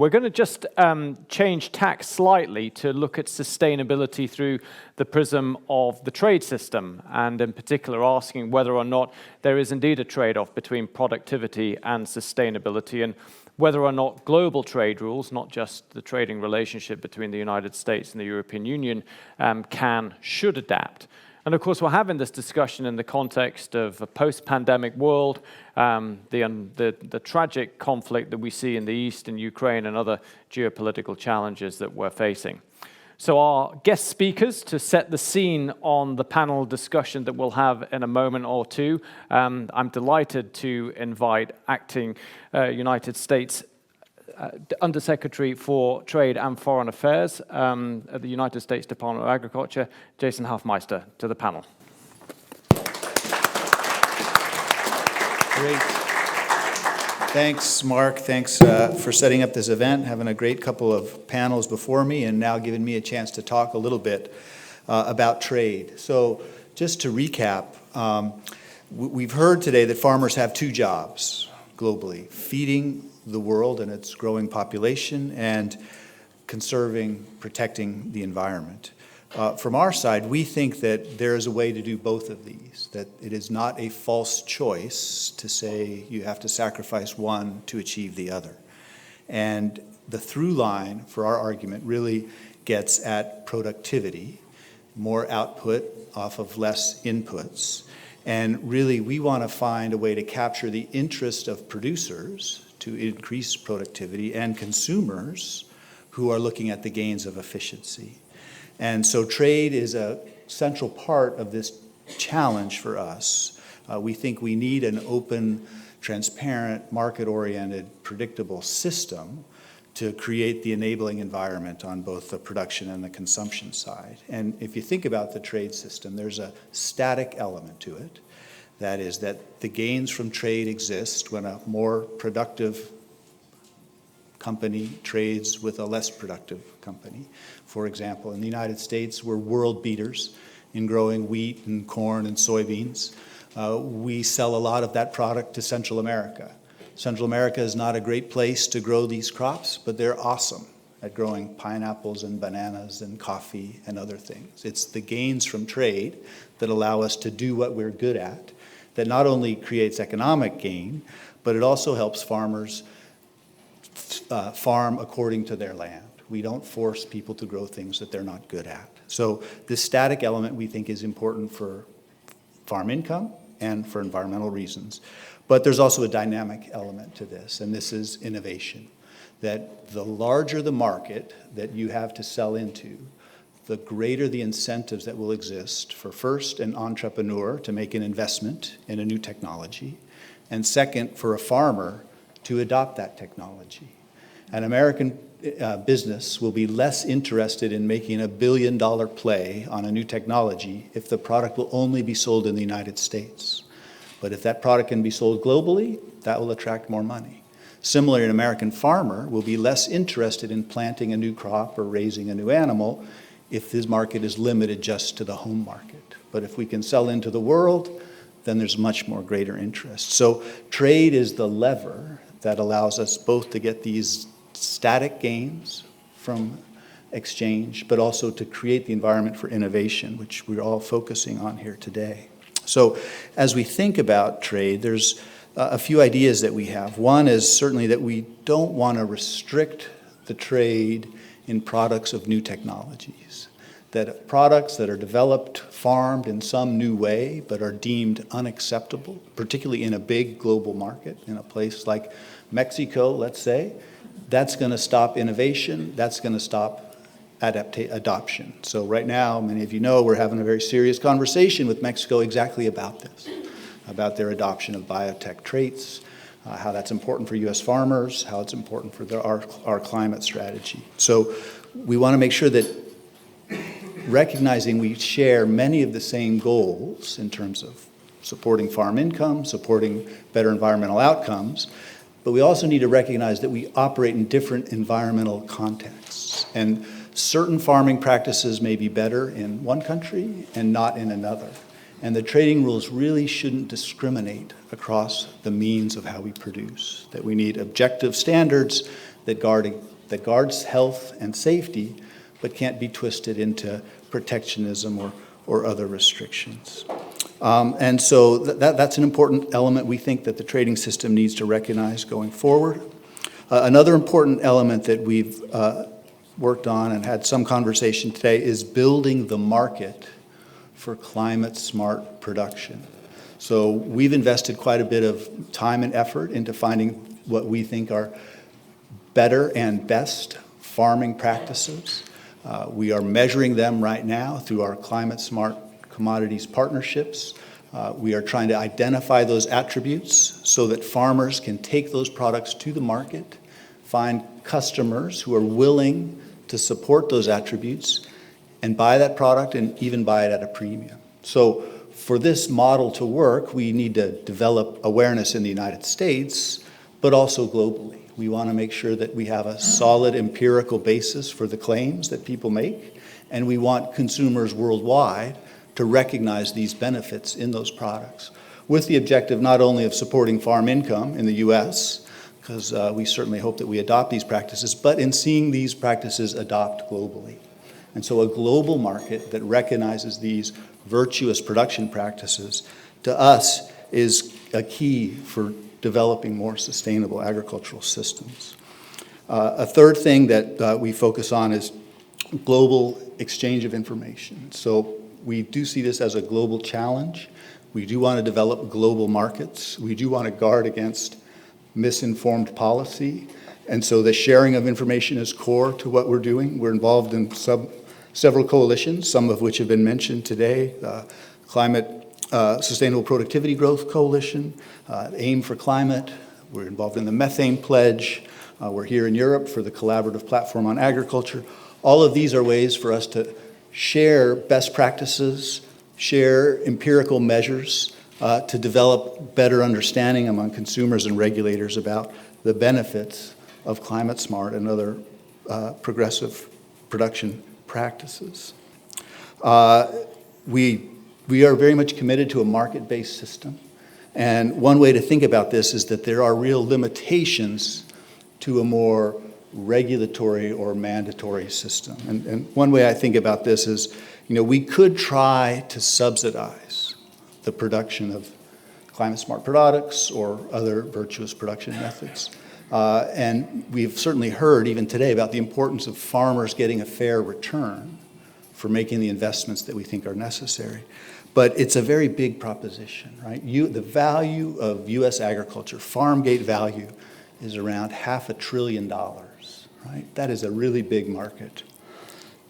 We're going to just change tack slightly to look at sustainability through the prism of the trade system, and in particular asking whether or not there is indeed a trade-off between productivity and sustainability, and whether or not global trade rules, not just the trading relationship between the United States and the European Union, should adapt. And of course, we're having this discussion in the context of a post-pandemic world, the tragic conflict that we see in the East, in Ukraine, and other geopolitical challenges that we're facing. So our guest speakers, to set the scene on the panel discussion that we'll have in a moment or two, I'm delighted to invite acting United States Undersecretary for Trade and Foreign Affairs at the United States Department of Agriculture, Jason Hafemeister, to the panel. Great. Thanks, Mark. Thanks for setting up this event, having a great couple of panels before me, and now giving me a chance to talk a little bit about trade. So just to recap, we've heard today that farmers have two jobs globally: feeding the world and its growing population, and conserving, protecting the environment. From our side, we think that there is a way to do both of these, that it is not a false choice to say you have to sacrifice one to achieve the other. And the through line for our argument really gets at productivity, more output off of less inputs. And really, we want to find a way to capture the interest of producers to increase productivity, and consumers who are looking at the gains of efficiency. And so trade is a central part of this challenge for us. We think we need an open, transparent, market-oriented, predictable system to create the enabling environment on both the production and the consumption side. And if you think about the trade system, there's a static element to it. That is, that the gains from trade exist when a more productive company trades with a less productive company. For example, in the United States, we're world beaters in growing wheat and corn and soybeans. We sell a lot of that product to Central America. Central America is not a great place to grow these crops, but they're awesome at growing pineapples and bananas and coffee and other things. It's the gains from trade that allow us to do what we're good at, that not only creates economic gain, but it also helps farmers farm according to their land. We don't force people to grow things that they're not good at. So this static element we think is important for farm income and for environmental reasons. But there's also a dynamic element to this, and this is innovation. That the larger the market that you have to sell into, the greater the incentives that will exist for, first, an entrepreneur to make an investment in a new technology, and second, for a farmer to adopt that technology. An American business will be less interested in making $1 billion play on a new technology if the product will only be sold in the United States. But if that product can be sold globally, that will attract more money. Similarly, an American farmer will be less interested in planting a new crop or raising a new animal if his market is limited just to the home market. But if we can sell into the world, then there's much more greater interest. So trade is the lever that allows us both to get these static gains from exchange, but also to create the environment for innovation, which we're all focusing on here today. So as we think about trade, there's a few ideas that we have. One is certainly that we don't want to restrict the trade in products of new technologies, that products that are developed, farmed in some new way, but are deemed unacceptable, particularly in a big global market, in a place like Mexico, let's say, that's going to stop innovation, that's going to stop adoption. So right now, many of you know, we're having a very serious conversation with Mexico exactly about this, about their adoption of biotech traits, how that's important for U.S. farmers, how it's important for our climate strategy. So we want to make sure that recognizing we share many of the same goals in terms of supporting farm income, supporting better environmental outcomes, but we also need to recognize that we operate in different environmental contexts. And certain farming practices may be better in one country and not in another. And the trading rules really shouldn't discriminate across the means of how we produce, that we need objective standards that guards health and safety, but can't be twisted into protectionism or other restrictions. And so that's an important element we think that the trading system needs to recognize going forward. Another important element that we've worked on and had some conversation today is building the market for climate-smart production. So we've invested quite a bit of time and effort into finding what we think are better and best farming practices. We are measuring them right now through our climate-smart commodities partnerships. We are trying to identify those attributes so that farmers can take those products to the market, find customers who are willing to support those attributes and buy that product and even buy it at a premium. So for this model to work, we need to develop awareness in the United States, but also globally. We want to make sure that we have a solid empirical basis for the claims that people make, and we want consumers worldwide to recognize these benefits in those products, with the objective not only of supporting farm income in the U.S., because we certainly hope that we adopt these practices, but in seeing these practices adopt globally. And so a global market that recognizes these virtuous production practices, to us, is a key for developing more sustainable agricultural systems. A third thing that we focus on is global exchange of information. So we do see this as a global challenge. We do want to develop global markets. We do want to guard against misinformed policy. And so the sharing of information is core to what we're doing. We're involved in several coalitions, some of which have been mentioned today. Climate Sustainable Productivity Growth Coalition, AIM for Climate. We're involved in the Methane Pledge. We're here in Europe for the Collaborative Platform on Agriculture. All of these are ways for us to share best practices, share empirical measures to develop better understanding among consumers and regulators about the benefits of climate smart and other progressive production practices. We are very much committed to a market-based system. And one way to think about this is that there are real limitations to a more regulatory or mandatory system. And one way I think about this is, we could try to subsidize the production of climate-smart products or other virtuous production methods. And we've certainly heard, even today, about the importance of farmers getting a fair return for making the investments that we think are necessary. But it's a very big proposition, right? The value of U.S. agriculture, farm gate value, is around $500 billion, right? That is a really big market.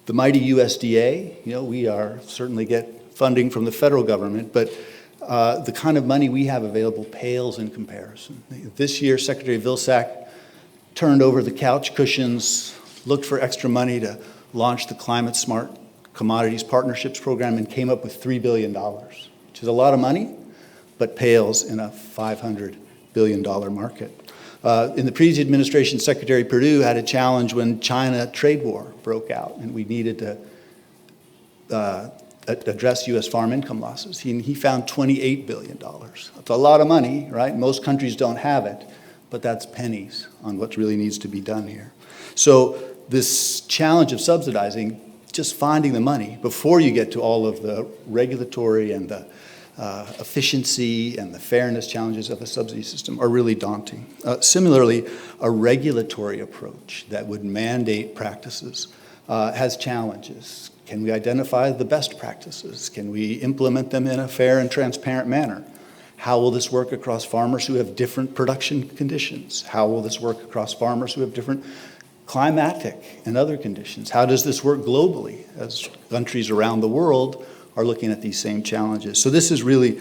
The mighty USDA, we certainly get funding from the federal government, but the kind of money we have available pales in comparison. This year, Secretary Vilsack turned over the couch cushions, looked for extra money to launch the Climate Smart Commodities Partnerships Program, and came up with $3 billion, which is a lot of money, but pales in a $500 billion market. In the previous administration, Secretary Perdue had a challenge when China trade war broke out, and we needed to address U.S. farm income losses. He found $28 billion. That's a lot of money, right? Most countries don't have it, but that's pennies on what really needs to be done here. So this challenge of subsidizing, just finding the money before you get to all of the regulatory and the efficiency and the fairness challenges of a subsidy system are really daunting. Similarly, a regulatory approach that would mandate practices has challenges. Can we identify the best practices? Can we implement them in a fair and transparent manner? How will this work across farmers who have different production conditions? How will this work across farmers who have different climatic and other conditions? How does this work globally as countries around the world are looking at these same challenges? So this is really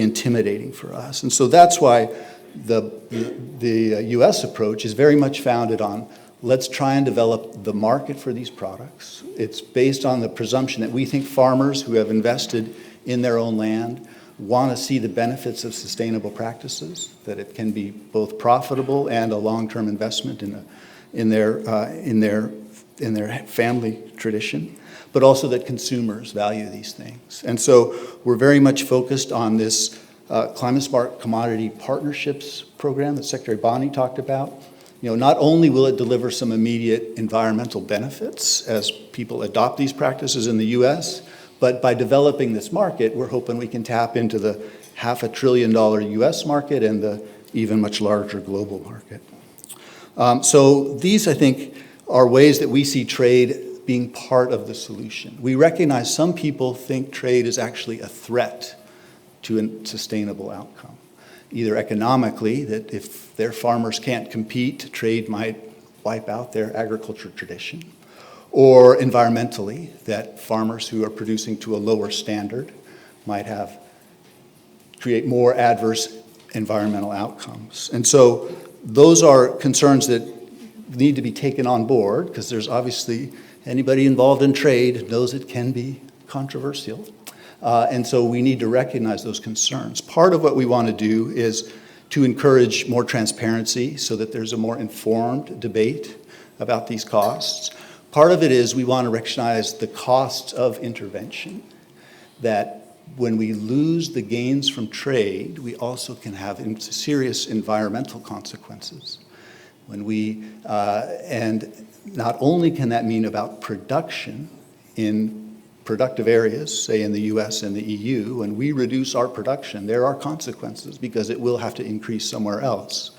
intimidating for us. And so that's why the U.S. approach is very much founded on, let's try and develop the market for these products. It's based on the presumption that we think farmers who have invested in their own land want to see the benefits of sustainable practices, that it can be both profitable and a long-term investment in their family tradition, but also that consumers value these things. And so we're very much focused on this Climate Smart Commodity Partnerships program that Secretary Bonnie talked about. Not only will it deliver some immediate environmental benefits as people adopt these practices in the U.S., but by developing this market, we're hoping we can tap into the $500 billion U.S. market and the even much larger global market. So these, I think, are ways that we see trade being part of the solution. We recognize some people think trade is actually a threat to a sustainable outcome. Either economically, that if their farmers can't compete, trade might wipe out their agriculture tradition, or environmentally, that farmers who are producing to a lower standard might create more adverse environmental outcomes. And so those are concerns that need to be taken on board, because there's obviously anybody involved in trade knows it can be controversial. And so we need to recognize those concerns. Part of what we want to do is to encourage more transparency so that there's a more informed debate about these costs. Part of it is we want to recognize the costs of intervention, that when we lose the gains from trade, we also can have serious environmental consequences. And not only can that mean about production in productive areas, say in the US and the EU, when we reduce our production, there are consequences because it will have to increase somewhere else,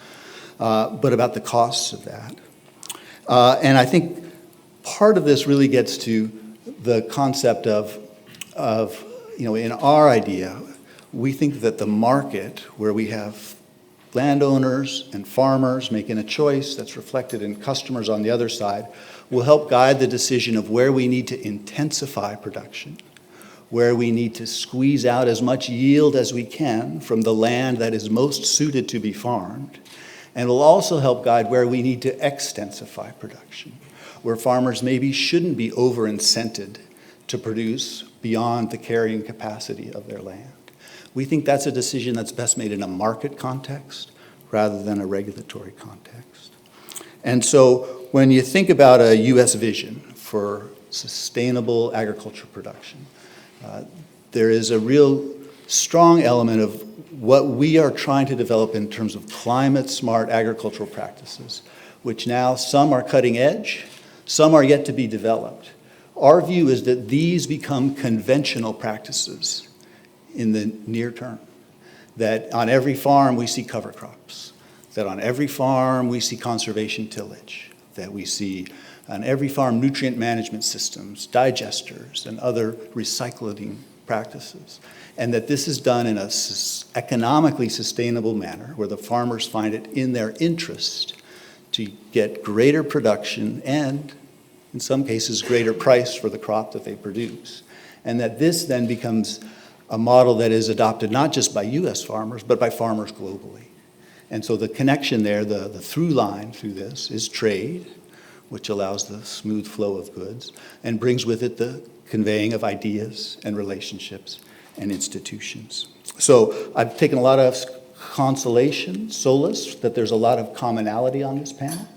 but about the costs of that. And I think part of this really gets to the concept of in our idea, we think that the market, where we have landowners and farmers making a choice that's reflected in customers on the other side, will help guide the decision of where we need to intensify production, where we need to squeeze out as much yield as we can from the land that is most suited to be farmed, and will also help guide where we need to extensify production, where farmers maybe shouldn't be over-incented to produce beyond the carrying capacity of their land. We think that's a decision that's best made in a market context rather than a regulatory context. And so when you think about a U.S. vision for sustainable agriculture production, there is a real strong element of what we are trying to develop in terms of climate-smart agricultural practices, which now some are cutting edge, some are yet to be developed. Our view is that these become conventional practices in the near term, that on every farm we see cover crops, that on every farm we see conservation tillage, that we see on every farm nutrient management systems, digesters, and other recycling practices, and that this is done in an economically sustainable manner where the farmers find it in their interest to get greater production and, in some cases, greater price for the crop that they produce. And that this then becomes a model that is adopted not just by U.S. farmers, but by farmers globally. And so the connection there, the through line through this, is trade, which allows the smooth flow of goods, and brings with it the conveying of ideas and relationships and institutions. So I've taken a lot of consolation, solace, that there's a lot of commonality on this panel.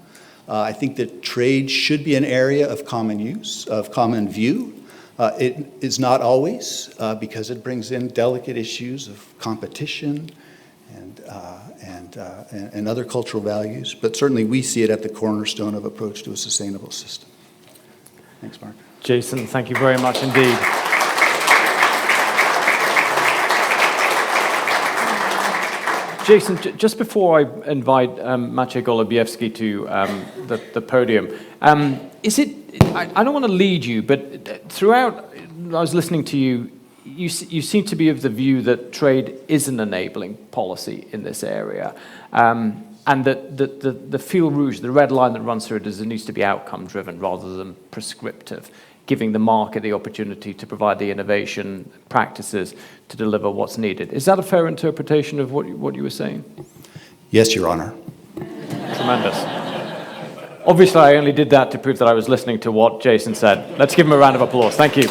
I think that trade should be an area of common use, of common view. It is not always, because it brings in delicate issues of competition and other cultural values, but certainly we see it at the cornerstone of approach to a sustainable system. Thanks, Mark. Jason, thank you very much indeed. Jason, just before I invite Maciej Golubiewski to the podium, I don't want to lead you, but throughout, I was listening to you, you seem to be of the view that trade is an enabling policy in this area, and that the fil rouge, the red line that runs through it, is it needs to be outcome-driven rather than prescriptive, giving the market the opportunity to provide the innovation practices to deliver what's needed. Is that a fair interpretation of what you were saying? Yes, Your Honor. Tremendous. Obviously, I only did that to prove that I was listening to what Jason said. Let's give him a round of applause. Thank you.